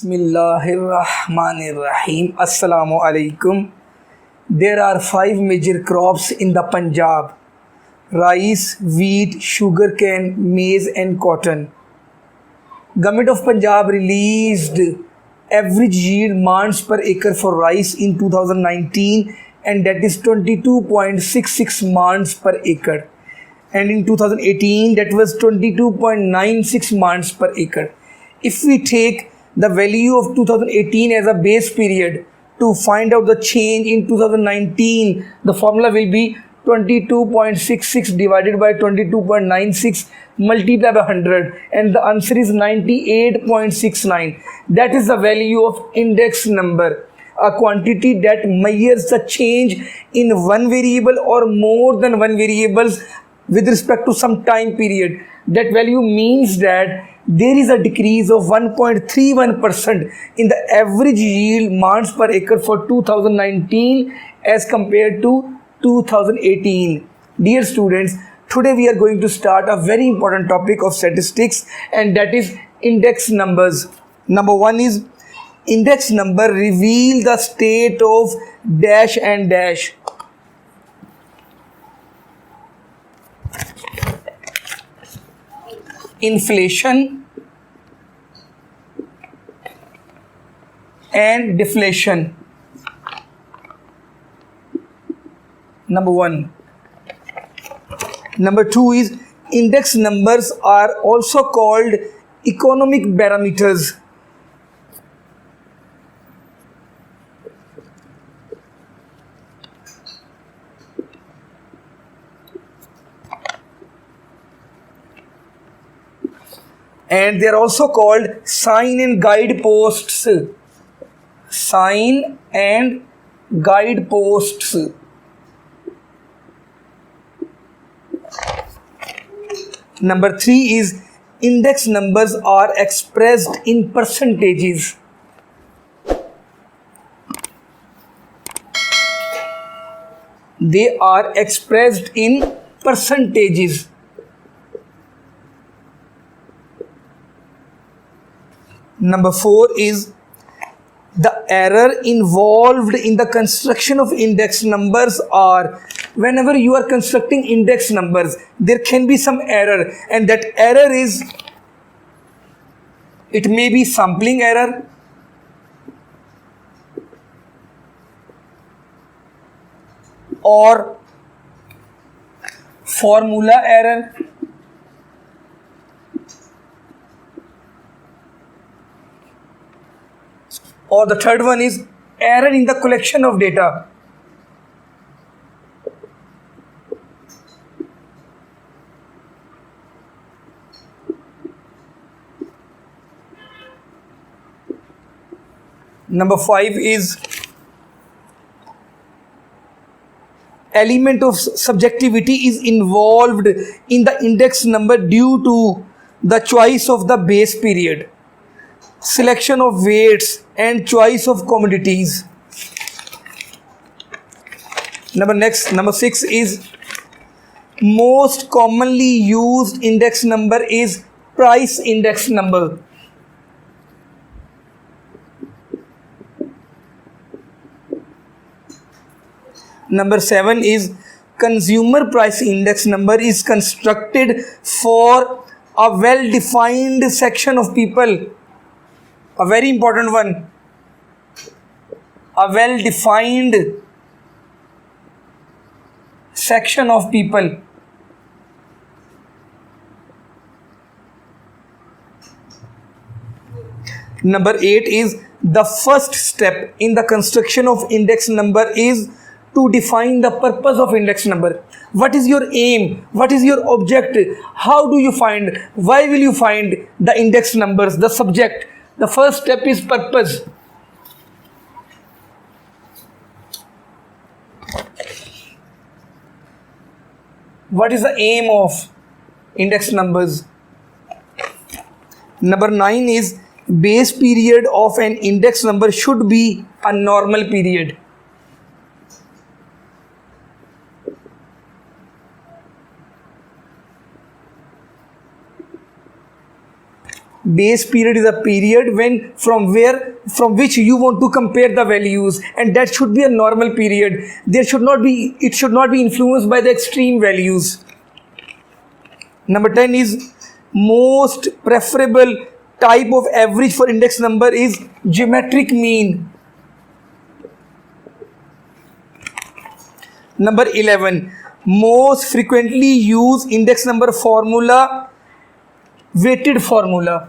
Bismillahirrahmanirrahim. Assalamu alaikum. There are five major crops in the Punjab: rice, wheat, sugarcane, maize, and cotton. Government of Punjab released average yield months per acre for rice in 2019, and that is 22.66 months per acre. And in 2018, that was 22.96 months per acre. If we take the value of 2018 as a base period to find out the change in 2019, the formula will be 22.66 divided by 22.96 multiplied by 100, and the answer is 98.69. That is the value of index number, a quantity that measures the change in one variable or more than one variables with respect to some time period. That value means that there is a decrease of 1.31% in the average yield months per acre for 2019 as compared to 2018. Dear students, today we are going to start a very important topic of statistics, and that is index numbers. Number one is index number reveal the state of dash and dash. Inflation and deflation. Number one. Number two is index numbers are also called economic parameters. And they are also called sign and guideposts. Sign and guideposts. Number three is index numbers are expressed in percentages. They are expressed in percentages. Number four is the error involved in the construction of index numbers are, whenever you are constructing index numbers, there can be some error, and that error is, it may be sampling error, or formula error, or the third one is error in the collection of data. Number five is element of subjectivity is involved in the index number due to the choice of the base period, selection of weights, and choice of commodities. Number six is most commonly used index number is price index number. Number seven is consumer price index number is constructed for a well-defined section of people. A very important one. A well-defined section of people. Number eight is the first step in the construction of index number is to define the purpose of index number. What is your aim? What is your objective? How do you find? Why will you find the index numbers? The subject. The first step is purpose. What is the aim of index numbers? Number nine is base period of an index number should be a normal period. Base period is a period when from which you want to compare the values, and that should be a normal period. It should not be influenced by the extreme values. Number 10 is most preferable type of average for index number is geometric mean. Number 11, most frequently used index number formula, weighted formula.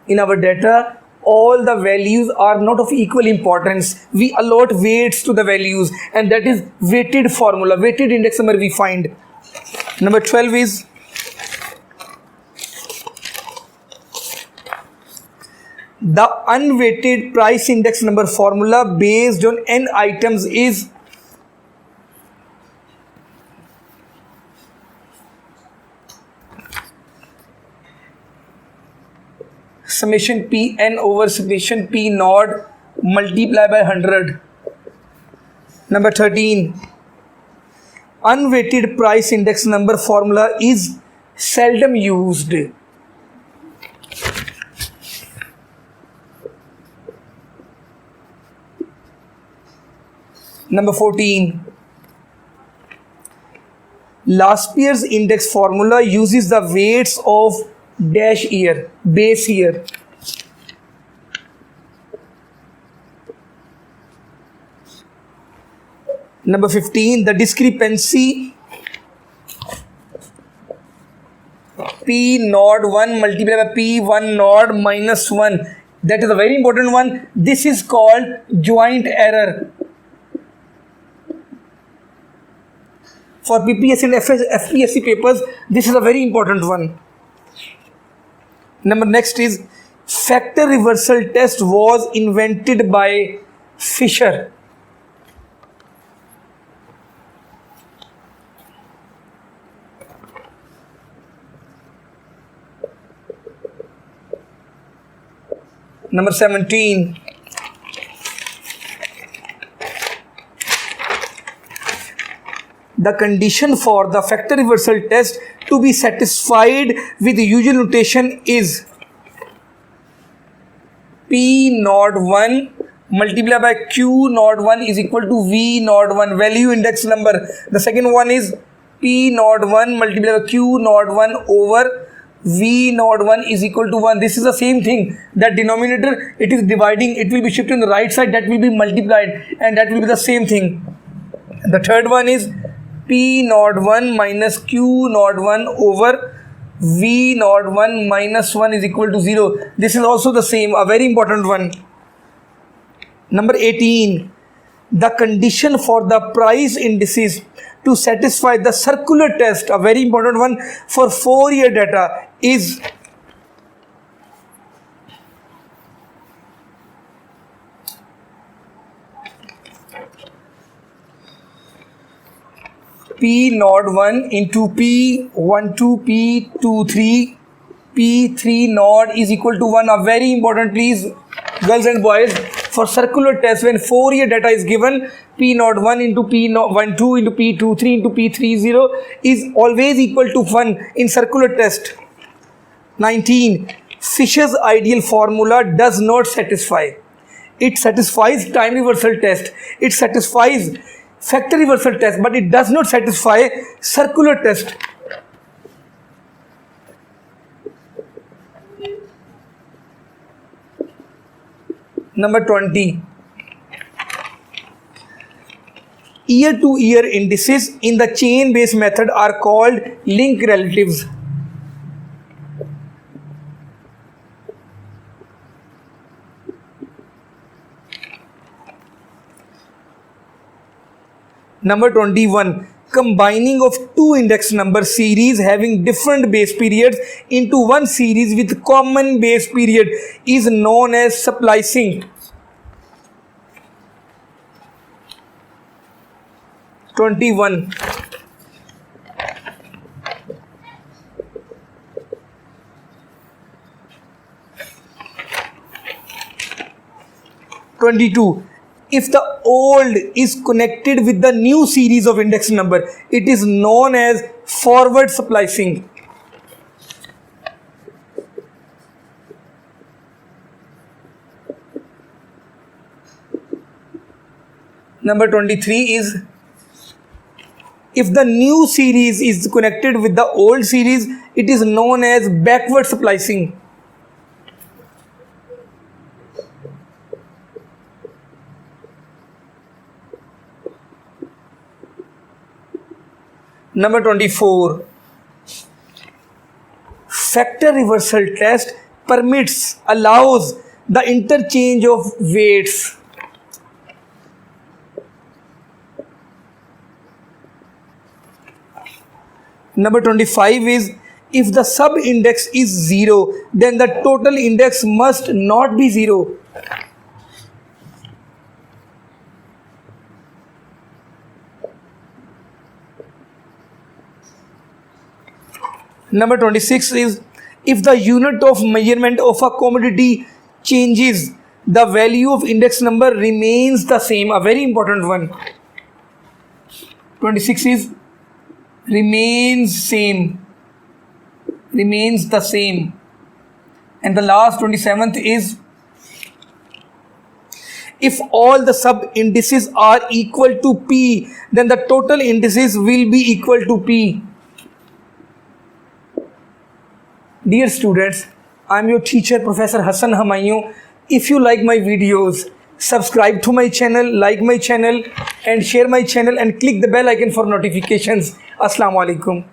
In our data, all the values are not of equal importance. We allot weights to the values, and that is weighted formula, weighted index number we find. Number 12 is the unweighted price index number formula based on n items is summation Pn over summation P naught multiplied by 100. Number 13, unweighted price index number formula is seldom used. Number 14, last year's index formula uses the weights of dash year, base year. Number 15, the discrepancy P naught 1 multiplied by P 1 naught minus 1. That is a very important one. This is called joint error. For PPSC and FPSC papers, this is a very important one. Next is factor reversal test was invented by Fisher. Number 17, the condition for the factor reversal test to be satisfied with the usual notation is P naught 1 multiplied by Q naught 1 is equal to V naught 1, value index number. The second one is P naught 1 multiplied by Q naught 1 over V naught 1 is equal to 1. This is the same thing. That denominator, it is dividing, it will be shifted on the right side, that will be multiplied, and that will be the same thing. The third one is P naught 1 minus Q naught 1 over V naught 1 minus 1 is equal to 0. This is also the same, a very important one. Number 18, the condition for the price indices to satisfy the circular test, a very important one for 4-year data, is P naught 1 into P12 P23 P3 naught is equal to 1. A very important, please, girls and boys, for circular test, when 4-year data is given, P naught 1 into P12 into P23 into P30 is always equal to 1 in circular test. 19, Fisher's ideal formula does not satisfy. It satisfies time reversal test. It satisfies factor reversal test, but it does not satisfy circular test. Number 20, year-to-year indices in the chain-based method are called link relatives. Number 21, combining of two index number series having different base periods into one series with common base period is known as splicing. 21, if the old is connected with the new series of index number, it is known as forward splicing. Number 23 is if the new series is connected with the old series, it is known as backward splicing. Number 24, factor reversal test allows the interchange of weights. Number 25 is if the sub index is 0, then the total index must not be 0. Number 26 is if the unit of measurement of a commodity changes, the value of index number remains the same. A very important one. 26 is remains the same. And the last 27th is if all the sub indices are equal to P, then the total indices will be equal to P. Dear students, I am your teacher Professor Hassan Humayun. If you like my videos, subscribe to my channel, like my channel and share my channel and click the bell icon for notifications. Assalamu alaikum.